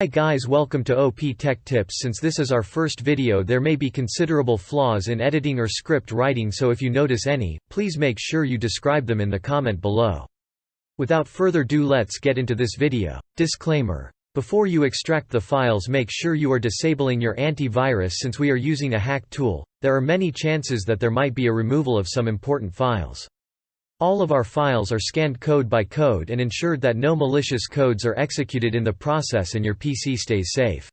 Hi guys, welcome to OP Tech Tips. Since this is our first video, there may be considerable flaws in editing or script writing, so if you notice any, please make sure you describe them in the comment below. Without further ado, let's get into this video. Disclaimer. Before you extract the files, make sure you are disabling your antivirus. Since we are using a hack tool, there are many chances that there might be a removal of some important files. All of our files are scanned code by code and ensured that no malicious codes are executed in the process and your PC stays safe.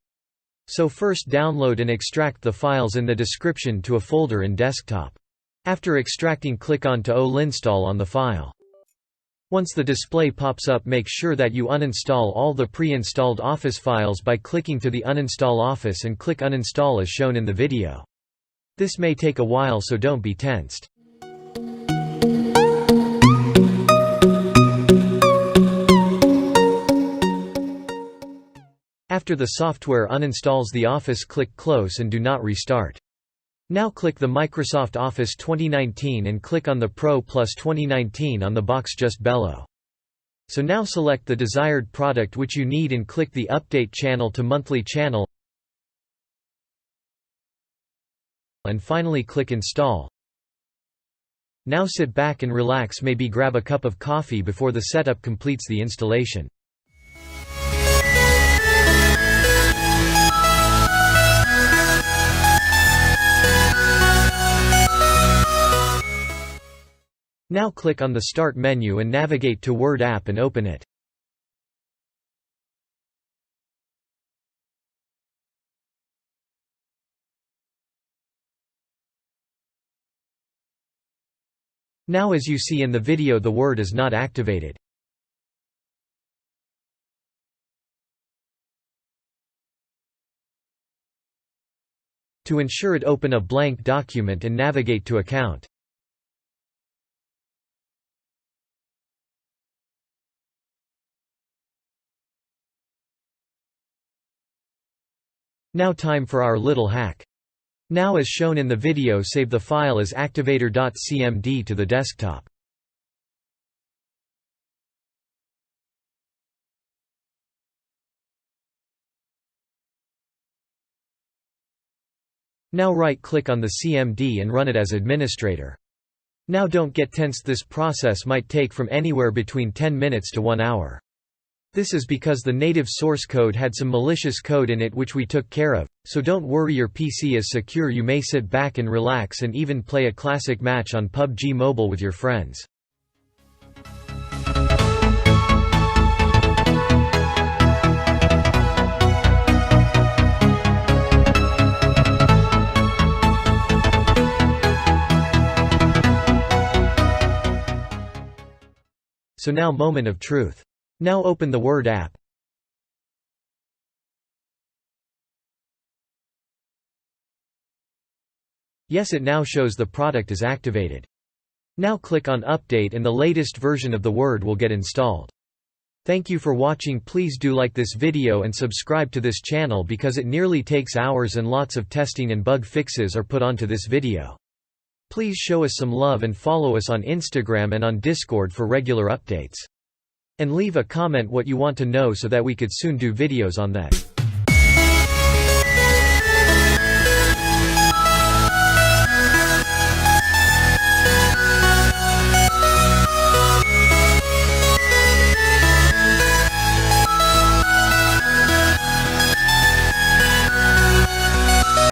So first, download and extract the files in the description to a folder in desktop. After extracting, click on to uninstall on the file. Once the display pops up, make sure that you uninstall all the pre-installed Office files by clicking to the Uninstall Office and click Uninstall as shown in the video. This may take a while, so don't be tensed. After the software uninstalls the Office, click Close and do not restart. Now click the Microsoft Office 2019 and click on the Pro Plus 2019 on the box just below. So now select the desired product which you need and click the Update Channel to Monthly Channel. And finally click Install. Now sit back and relax, maybe grab a cup of coffee before the setup completes the installation. Now click on the Start menu and navigate to Word app and open it. Now, as you see in the video, the Word is not activated. To ensure it, open a blank document and navigate to Account. Now time for our little hack. Now, as shown in the video, save the file as activator.cmd to the desktop. Now right-click on the CMD and run it as administrator. Now don't get tensed, this process might take from anywhere between 10 minutes to 1 hour. This is because the native source code had some malicious code in it which we took care of, so don't worry, your PC is secure. You may sit back and relax and even play a classic match on PUBG Mobile with your friends. So now, moment of truth. Now open the Word app. Yes, it now shows the product is activated. Now click on Update and the latest version of the Word will get installed. Thank you for watching. Please do like this video and subscribe to this channel because it nearly takes hours and lots of testing and bug fixes are put onto this video. Please show us some love and follow us on Instagram and on Discord for regular updates. And leave a comment what you want to know so that we could soon do videos on that.